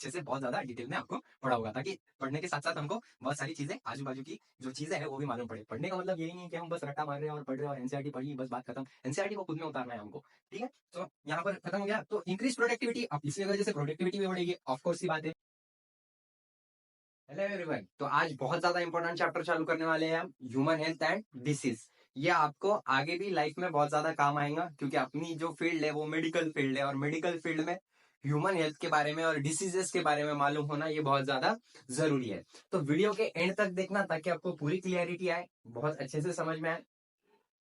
अच्छे से बहुत ज्यादा डिटेल में आपको पढ़ा होगा, ताकि पढ़ने के साथ साथ हमको बहुत सारी चीजें आजू बाजू की जो चीजें है वो भी मालूम पड़े। पढ़ने का मतलब यही नहीं कि हम बस रट्टा मार रहे हैं और पढ़ रहे हैं और एनसीईआरटी पढ़ी बस बात खत्म। एनसीईआरटी को खुद में उतारना है हमको, ठीक है। तो यहाँ पर खत्म हो गया। तो इंक्रीज प्रोडक्टिविटी, अब इसी वजह से प्रोडक्टिविटी भी बढ़ेगी, ऑफकोर्स सी बात है। हेलो एवरीवन, तो आज बहुत ज्यादा इंपॉर्टेंट चैप्टर चालू करने वाले हैं हम, ह्यूमन हेल्थ एंड डिसीज। ये आपको आगे भी लाइफ में बहुत ज्यादा काम आएगा, क्योंकि अपनी जो फील्ड है वो मेडिकल फील्ड है, और मेडिकल फील्ड में ह्यूमन हेल्थ के बारे में और डिसीजेस के बारे में मालूम होना ये बहुत ज्यादा जरूरी है। तो वीडियो के एंड तक देखना, ताकि आपको पूरी क्लियरिटी आए, बहुत अच्छे से समझ में आए,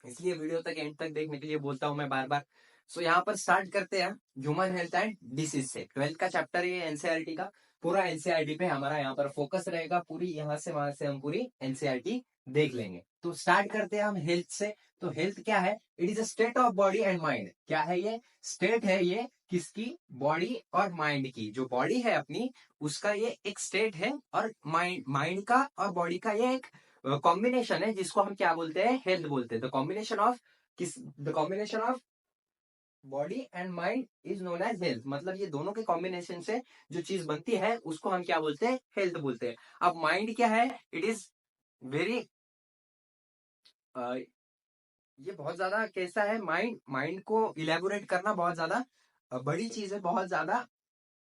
इसलिए वीडियो तक एंड तक देखने के लिए बोलता हूँ मैं बार बार। सो यहाँ पर स्टार्ट करते हैं ह्यूमन हेल्थ एंड डिसीज से। 12th का चैप्टर है एनसीईआरटी का, पूरा एनसीईआरटी पे हमारा यहाँ पर फोकस रहेगा, पूरी यहाँ से वहां से हम पूरी एनसीईआरटी देख लेंगे। तो स्टार्ट करते हैं हम हेल्थ से। तो हेल्थ क्या है? It is a state of body and mind. क्या है ये? स्टेट है ये किसकी? बॉडी और माइंड की। जो बॉडी है अपनी, उसका ये एक स्टेट है, और माइंड का और बॉडी का ये एक कॉम्बिनेशन है, जिसको हम क्या बोलते हैं? हेल्थ बोलते हैं। The combination of the combination of body and mind is known as health. मतलब ये दोनों के कॉम्बिनेशन से जो चीज बनती है उसको हम क्या बोलते हैं? हेल्थ बोलते हैं। अब माइंड क्या है? इट इज वेरी, ये बहुत ज्यादा कैसा है माइंड? माइंड को इलेबोरेट करना बहुत ज्यादा बड़ी चीज है, बहुत ज्यादा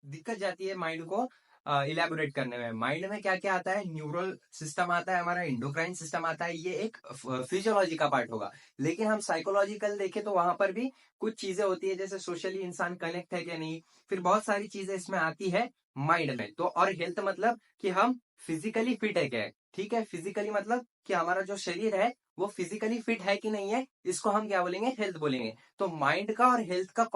दिक्कत जाती है माइंड को इलेबोरेट करने में। माइंड में क्या क्या आता है? न्यूरल सिस्टम आता है, हमारा इंडोक्राइन सिस्टम आता है, ये एक फिजियोलॉजी का पार्ट होगा। लेकिन हम साइकोलॉजिकल देखें तो वहां पर भी कुछ चीजें होती है, जैसे सोशली इंसान कनेक्ट है क्या नहीं, फिर बहुत सारी चीजें इसमें आती है माइंड में। तो और हेल्थ मतलब कि हम फिजिकली फिट है क्या है, ठीक है। फिजिकली मतलब कि हमारा जो शरीर है वो फिजिकली फिट है कि नहीं है, इसको हम क्या बोलेंगे? हेल्थ बोलेंगे। तो माइंड का और हेल्थ का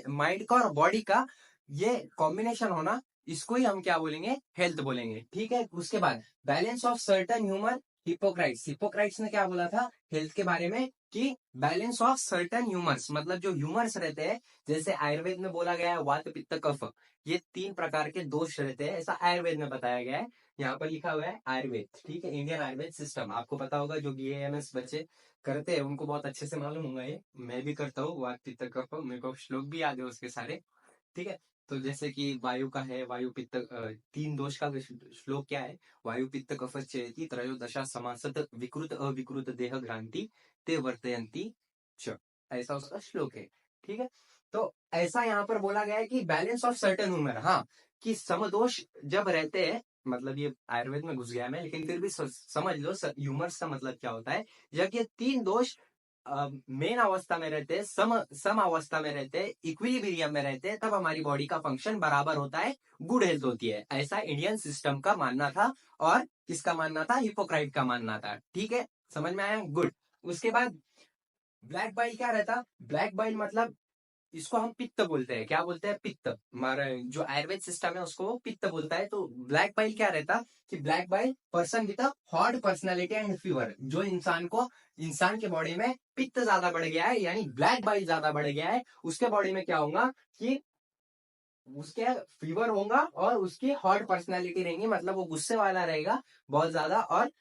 माइंड का और बॉडी का ये कॉम्बिनेशन होना, इसको ही हम क्या बोलेंगे? हेल्थ बोलेंगे, ठीक है। उसके बाद बैलेंस ऑफ सर्टन ह्यूमन। हिपोक्राइट्स ने क्या बोला था हेल्थ के बारे में? कि बैलेंस ऑफ सर्टन ह्यूमर्स, मतलब जो ह्यूमर्स रहते हैं, जैसे आयुर्वेद में बोला गया है वात पित्त कफ, ये 3 प्रकार के दोष रहते हैं, ऐसा आयुर्वेद में बताया गया है। यहाँ पर लिखा हुआ है आयुर्वेद, ठीक है, इंडियन आयुर्वेद सिस्टम। आपको पता होगा, जो बीएएमएस बच्चे करते हैं उनको बहुत अच्छे से मालूम होगा, ये मैं भी करता हूँ। वात पित्त कफ, मेरे को श्लोक भी याद है उसके सारे, ठीक है। तो जैसे कि वायु का है, वायु पित्त, 3 दोष का श्लोक क्या है? वायु पित्त कफ चेति त्रयोदशा समासत विकृत अविकृत देह भ्रांति ते वर्तयंती च, ऐसा उसका श्लोक है, ठीक है। तो ऐसा यहाँ पर बोला गया है कि बैलेंस ऑफ सर्टेन ह्यूमर, हाँ, कि समदोष जब रहते हैं, मतलब ये आयुर्वेद में घुस गया मैं, लेकिन फिर भी समझ लो ह्यूमर्स का मतलब क्या होता है। जब ये 3 दोष मेन अवस्था में रहते हैं, सम अवस्था में रहते हैं, इक्विलिब्रियम में रहते हैं, तब हमारी बॉडी का फंक्शन बराबर होता है, गुड हेल्थ होती है। ऐसा इंडियन सिस्टम का मानना था, और किसका मानना था? हिपोक्राइट का मानना था, ठीक है। समझ में आया? गुड। उसके बाद ब्लैक बाइल क्या रहता? ब्लैक बाइल मतलब इसको हम पित्त बोलते हैं। क्या बोलते हैं? पित्त। हमारा जो आयुर्वेद सिस्टम है उसको वो पित्त बोलता है। तो ब्लैक बाइल क्या रहता? कि black bile person with a hot personality and fever, जो इंसान के बॉडी में पित्त ज्यादा बढ़ गया है, यानी ब्लैक बाइल ज्यादा बढ़ गया है, उसके बॉडी में क्या होगा कि उसके फीवर होगा, और उसकी हॉट पर्सनैलिटी रहेगी, मतलब वो गुस्से वाला रहेगा बहुत ज्यादा, और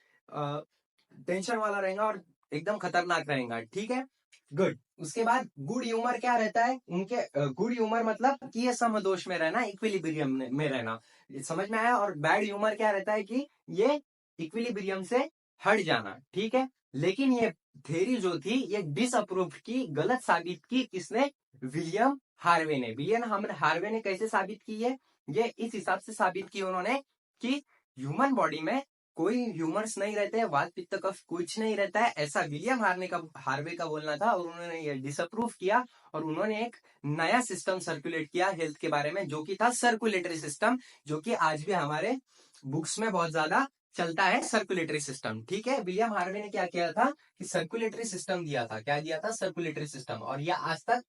टेंशन वाला रहेगा, और एकदम खतरनाक रहेगा, ठीक है। गुड। उसके बाद गुड ह्यूमर क्या रहता है उनके? गुड ह्यूमर मतलब कि ये समदोष में रहना, इक्विलिब्रियम में रहना, समझ में आया। और बैड ह्यूमर क्या रहता है? कि ये इक्विलिब्रियम से हट जाना, ठीक है। लेकिन ये थेरी जो थी ये डिसअप्रूव की, गलत साबित की, किसने? विलियम हार्वे ने। विलियम हार्वे ने कैसे साबित की है? ये इस हिसाब से साबित की उन्होंने कि ह्यूमन बॉडी में कोई ह्यूमर्स नहीं रहते हैं, वात पित्त कफ कुछ नहीं रहता है, ऐसा विलियम हार्वे का बोलना था, और उन्होंने ये डिसअप्रूव किया, और उन्होंने एक नया सिस्टम सर्कुलेट किया हेल्थ के बारे में, जो कि था सर्कुलेटरी सिस्टम, जो कि आज भी हमारे बुक्स में बहुत ज्यादा चलता है, सर्कुलेटरी सिस्टम, ठीक है। विलियम हार्वे ने क्या किया था कि सर्कुलेटरी सिस्टम दिया था। क्या दिया था? Circulatory system. और यह आज तक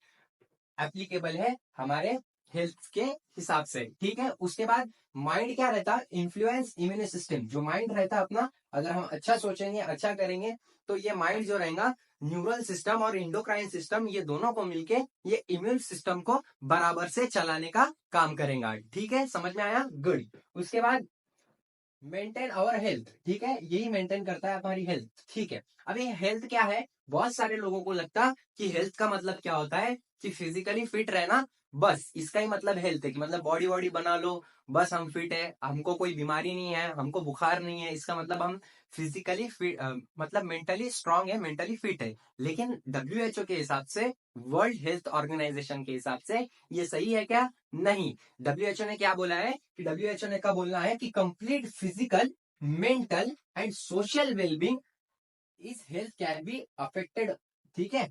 एप्लीकेबल है हमारे हेल्थ के हिसाब से, ठीक है। उसके बाद माइंड क्या रहता? Influence immune system. जो माइंड रहता अपना, अगर हम अच्छा सोचेंगे, अच्छा करेंगे, तो ये माइंड जो रहेगा, न्यूरल सिस्टम और इंडोक्राइन सिस्टम, ये दोनों को मिलके ये इम्यून सिस्टम को बराबर से चलाने का काम करेगा, ठीक है। समझ में आया? गुड। उसके बाद मेंटेन आवर हेल्थ, ठीक है, यही मेंटेन करता है हमारी हेल्थ, ठीक है। अब ये हेल्थ क्या है? बहुत सारे लोगों को लगता कि हेल्थ का मतलब क्या होता है कि फिजिकली फिट रहना, बस इसका ही मतलब हेल्थ है कि मतलब बॉडी वॉडी बना लो, बस हम फिट है, हमको कोई बीमारी नहीं है, हमको बुखार नहीं है, इसका मतलब हम फिजिकली फिट, मतलब मेंटली स्ट्रांग है, मेंटली फिट है। लेकिन WHO के हिसाब से, वर्ल्ड हेल्थ ऑर्गेनाइजेशन के हिसाब से ये सही है क्या? नहीं। WHO ने क्या बोला है कि WHO ने क्या बोलना है कि complete physical, mental and social wellbeing is health can be affected. ठीक है,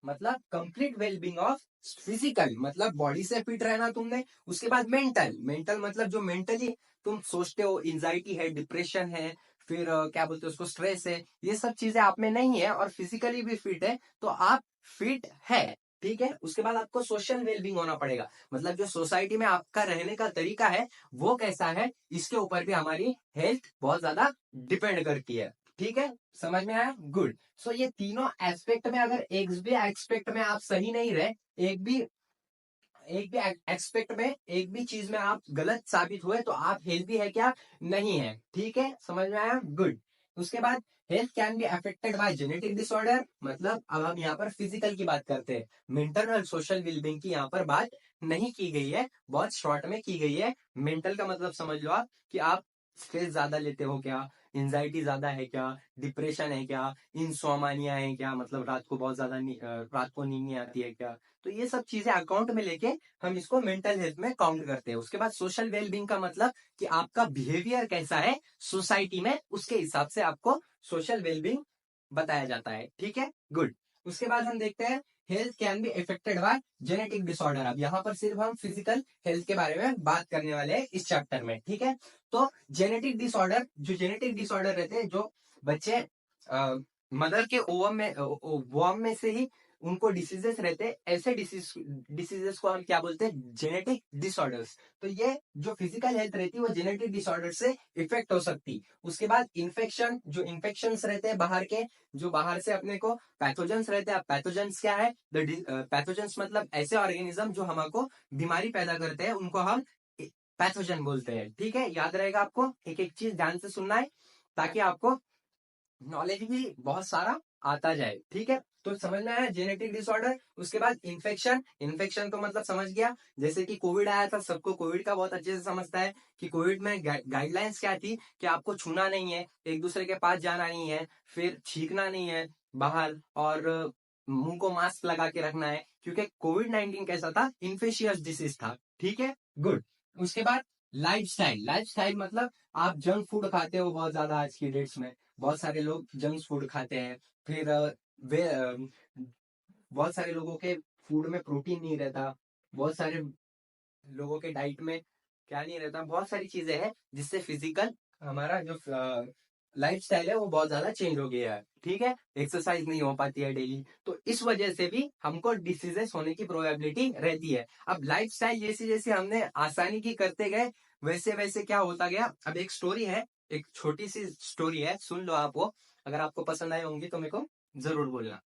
मतलब कंप्लीट वेलबींग ऑफ फिजिकल, मतलब बॉडी से फिट रहना तुमने। उसके बाद मेंटल, मेंटल मतलब जो मेंटली तुम सोचते हो, एंजाइटी है, डिप्रेशन है, फिर क्या बोलते हैं उसको, स्ट्रेस है, ये सब चीजें आप में नहीं है, और फिजिकली भी फिट है, तो आप फिट है। ठीक है, उसके बाद आपको सोशल वेलबींग होना पड़ेगा, मतलब जो सोसाइटी में आपका रहने का तरीका है वो कैसा है, इसके ऊपर भी हमारी हेल्थ बहुत ज्यादा डिपेंड करती है। ठीक है, समझ में आया? गुड। सो ये तीनों एस्पेक्ट में अगर एक भी एस्पेक्ट में आप सही नहीं रहे, एक भी एस्पेक्ट में, एक भी चीज में आप गलत साबित हुए, तो आप हेल्थी है क्या? नहीं है। ठीक है, समझ में आया? गुड। उसके बाद health can be affected by genetic disorder, मतलब अब हम यहाँ पर फिजिकल की बात करते हैं, मेंटल और सोशल वेलबींग की यहाँ पर बात नहीं की गई है, बहुत शॉर्ट में की गई है। मेंटल का मतलब समझ लो आप कि आप स्ट्रेस ज्यादा लेते हो क्या, एंजाइटी ज्यादा है क्या, डिप्रेशन है क्या, इंसोमानिया है क्या, मतलब रात को बहुत ज्यादा रात को नींद नहीं आती है क्या, तो ये सब चीजें अकाउंट में लेके हम इसको मेंटल हेल्थ में काउंट करते हैं। उसके बाद सोशल वेलबींग का मतलब कि आपका बिहेवियर कैसा है सोसाइटी में, उसके हिसाब से आपको सोशल वेलबींग बताया जाता है। ठीक है, गुड। उसके बाद हम देखते हैं health can be affected by genetic disorder. अब यहाँ पर सिर्फ हम फिजिकल हेल्थ के बारे में बात करने वाले हैं इस चैप्टर में। ठीक है, तो जेनेटिक डिसऑर्डर, जो जेनेटिक डिसऑर्डर रहते हैं, जो बच्चे मदर के ओवम में, वॉम में से ही उनको डिसीजेस रहते हैं, ऐसे डिसीजेस को हम क्या बोलते हैं? Genetic disorders. तो ये जो फिजिकल हेल्थ रहती है वो जेनेटिक डिसऑर्डर से इफेक्ट हो सकती। उसके बाद इन्फेक्शन, जो इन्फेक्शंस रहते हैं बाहर के, जो बाहर से अपने को पैथोजेंस रहते हैं। पैथोजेंस क्या है? पैथोजेंस मतलब ऐसे ऑर्गेनिज्म जो हमको बीमारी पैदा करते हैं, उनको हम पैथोजन बोलते हैं। ठीक है, याद रहेगा आपको, एक एक चीज ध्यान से सुनना है ताकि आपको नॉलेज भी बहुत सारा आता जाए। ठीक है, तो समझ में आया जेनेटिक डिसऑर्डर। उसके बाद इन्फेक्शन, इन्फेक्शन तो मतलब समझ गया, जैसे कि कोविड आया था, सबको कोविड का बहुत अच्छे से समझता है कि कोविड में गाइडलाइंस क्या थी कि आपको छूना नहीं है, एक दूसरे के पास जाना नहीं है, फिर छींकना नहीं है बाहर, और मुंह को मास्क लगा के रखना है, क्योंकि कोविड-19 कैसा था? इन्फेशियस डिसीज था। ठीक है, गुड। उसके बाद लाइफस्टाइल, लाइफस्टाइल मतलब आप जंक फूड खाते हो बहुत ज्यादा आज की डेट्स में, बहुत सारे लोग जंक फूड खाते हैं। फिर वे बहुत सारे लोगों के फूड में प्रोटीन नहीं रहता, बहुत सारे लोगों के डाइट में क्या नहीं रहता, बहुत सारी चीजें हैं जिससे फिजिकल हमारा जो लाइफ स्टाइल है वो बहुत ज्यादा चेंज हो गया है। ठीक है, एक्सरसाइज नहीं हो पाती है डेली, तो इस वजह से भी हमको डिसीजेस होने की प्रोबेबिलिटी रहती है। अब लाइफ स्टाइल जैसे जैसे हमने आसानी की करते गए, वैसे वैसे क्या होता गया। अब एक स्टोरी है, एक छोटी सी स्टोरी है, सुन लो आप वो, अगर आपको पसंद आई होंगी तो मेरे को जरूर बोलना।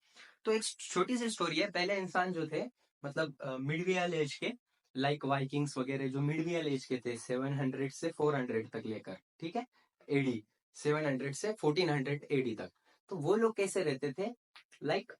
तो एक छोटी सी स्टोरी है, पहले इंसान जो थे, मतलब मिडवियल एज के, लाइक वाइकिंग्स वगैरह, जो मिडवियल एज के थे, 700 से 400 तक लेकर, ठीक है, एडी, 700 से 1400 एडी तक, तो वो लोग कैसे रहते थे? लाइक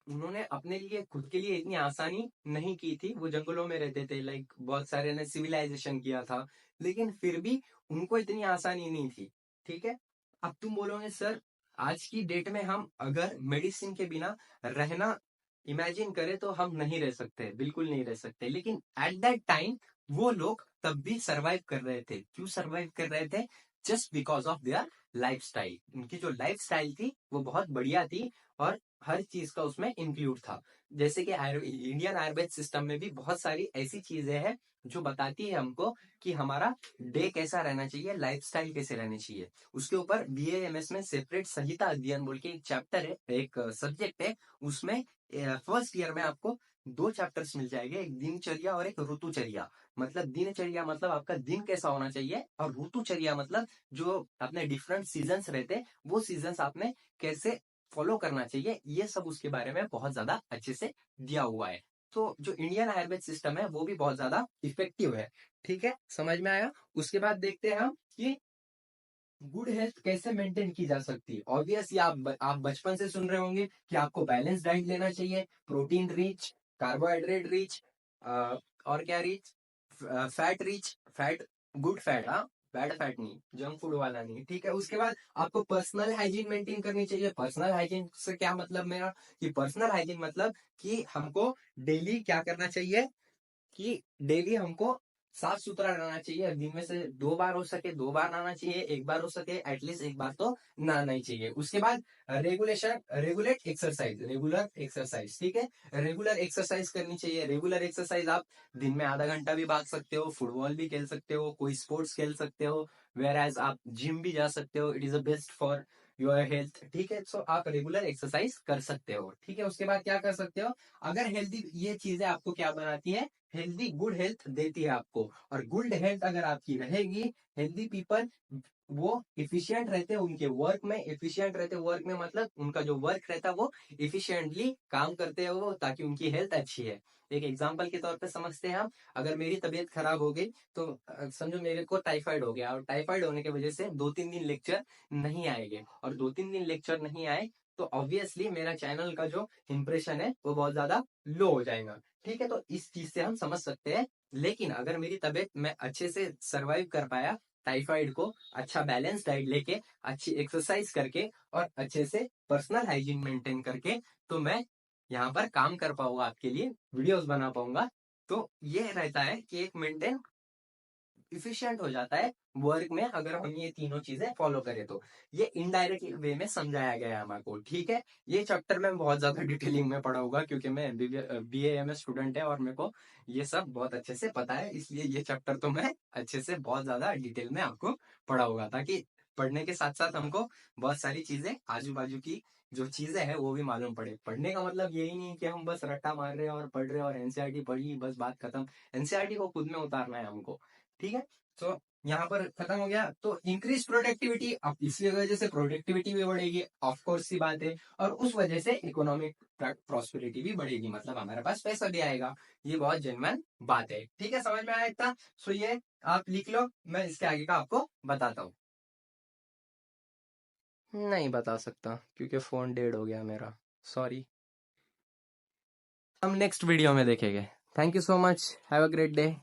उन्होंने अपने लिए, खुद के लिए इतनी आसानी नहीं की थी, वो जंगलों में रहते थे, लाइक बहुत सारे ने सिविलाइजेशन किया था, लेकिन फिर भी उनको इतनी आसानी नहीं थी। ठीक है, अब तुम बोलोगे सर, आज की डेट में हम अगर मेडिसिन के बिना रहना इमेजिन करें तो हम नहीं रह सकते, बिल्कुल नहीं रह सकते, लेकिन एट दैट टाइम वो लोग तब भी सरवाइव कर रहे थे। क्यों सरवाइव कर रहे थे? Just because of their lifestyle. उनकी जो लाइफस्टाइल थी वो बहुत बढ़िया थी, और हर चीज का उसमें इंक्लूड था। जैसे कि इंडियन आयुर्वेद सिस्टम में भी बहुत सारी ऐसी चीजें हैं जो बताती है हमको कि हमारा डे कैसा रहना चाहिए, लाइफस्टाइल कैसे रहनी चाहिए। उसके ऊपर BAMS में सेपरेट संहिता अध्ययन बोल के एक चैप्टर है, एक सब्जेक्ट है, उसमें फर्स्ट ईयर में आपको दो चैप्टर्स मिल जाएंगे, एक दिनचर्या और एक ऋतुचर्या। मतलब दिनचर्या मतलब आपका दिन कैसा होना चाहिए, और ऋतुचर्या मतलब जो अपने डिफरेंट सीजन्स रहते हैं, वो सीजन्स आपने कैसे फॉलो करना चाहिए, ये सब उसके बारे में बहुत ज्यादा अच्छे से दिया हुआ है। तो जो इंडियन आयुर्वेद सिस्टम है वो भी बहुत ज्यादा इफेक्टिव है। ठीक है, समझ में आया? उसके बाद देखते हैं हम कि गुड हेल्थ कैसे मेंटेन की जा सकती है। ऑब्वियसली आप बचपन से सुन रहे होंगे कि आपको बैलेंस डाइट लेना चाहिए, प्रोटीन रिच, कार्बोहाइड्रेट रिच, और क्या rich, fat rich fat, good fat, हाँ, बैड फैट नहीं, जंक फूड वाला नहीं, ठीक है। उसके बाद आपको पर्सनल हाइजीन मेंटेन करनी चाहिए। पर्सनल हाइजीन से क्या मतलब मेरा, कि पर्सनल हाइजीन मतलब कि हमको डेली क्या करना चाहिए, कि डेली हमको साफ सुथरा रहना चाहिए। दिन में से 2 बार हो सके 2 बार नहाना चाहिए, 1 बार हो सके एटलीस्ट 1 बार तो नहाना ही चाहिए। उसके बाद रेगुलेट एक्सरसाइज, रेगुलर एक्सरसाइज, ठीक है। रेगुलर एक्सरसाइज करनी चाहिए। रेगुलर एक्सरसाइज आप दिन में आधा घंटा भी भाग सकते हो, फुटबॉल भी खेल सकते हो, कोई स्पोर्ट्स खेल सकते हो, वेर एज आप जिम भी जा सकते हो। It is the best for your health, ठीक है। सो आप रेगुलर एक्सरसाइज कर सकते हो, ठीक है। उसके बाद क्या कर सकते हो, अगर हेल्दी, ये चीजें आपको क्या बनाती है, हेल्दी गुड हेल्थ देती है आपको। और गुड हेल्थ अगर आपकी रहेगी, हेल्दी पीपल वो इफिशियंट रहते हैं उनके वर्क में, इफिशियंट रहते वर्क में मतलब उनका जो वर्क रहता है वो इफिशियंटली काम करते हैं वो, ताकि उनकी हेल्थ अच्छी है। एक एग्जांपल के तौर पे समझते हैं हम, अगर मेरी तबीयत खराब हो गई तो समझो मेरे को टाइफाइड हो गया, और टाइफाइड होने की वजह से 2-3 दिन लेक्चर नहीं आएंगे, और 2-3 दिन लेक्चर नहीं आए तो ऑब्वियसली मेरा चैनल का जो इंप्रेशन है वो बहुत ज्यादा लो हो जाएगा, ठीक है। तो इस चीज से हम समझ सकते हैं। लेकिन अगर मेरी तबीयत, मैं अच्छे से सरवाइव कर पाया टाइफाइड को, अच्छा बैलेंस डाइट लेके, अच्छी एक्सरसाइज करके, और अच्छे से पर्सनल हाइजीन मेंटेन करके, तो मैं यहाँ पर काम कर पाऊंगा, आपके लिए वीडियोस बना पाऊंगा। तो ये रहता है कि एक मेंटेन इफिशियंट हो जाता है वर्क में, अगर हम ये तीनों चीजें फॉलो करें तो। ये इनडायरेक्ट वे में समझाया गया है हमारे, ठीक है। ये चैप्टर में बहुत ज्यादा डिटेलिंग में पढ़ाऊंगा, क्योंकि मैं BA MS स्टूडेंट है और मेरे को ये सब बहुत अच्छे से पता है, इसलिए ये चैप्टर तो मैं अच्छे से बहुत ज्यादा डिटेल में आपको पढ़ाऊंगा, ताकि पढ़ने के साथ साथ हमको बहुत सारी चीजें, आजू बाजू की जो चीजें हैं वो भी मालूम पड़े। पढ़ने का मतलब यही नहीं कि हम बस रट्टा मार रहे हैं और पढ़ रहे हैं और एनसीईआरटी पढ़ी बस बात खत्म। एनसीईआरटी को खुद में उतारना है हमको, ठीक है। तो यहाँ पर खत्म हो गया। तो इंक्रीज प्रोडक्टिविटी, अब इसी वजह से प्रोडक्टिविटी भी बढ़ेगी, ऑफ कोर्स सी बात है, और उस वजह से इकोनॉमिक प्रॉस्पेरिटी भी बढ़ेगी, मतलब हमारे पास पैसा भी आएगा। ये बहुत जेन्युइन बात है, ठीक है। समझ में आया इतना? सो ये आप लिख लो, मैं इसके आगे का आपको बताता हूँ। नहीं बता सकता क्योंकि फोन डेड हो गया मेरा, सॉरी। हम नेक्स्ट वीडियो में देखेंगे। Thank you so much, have a great day.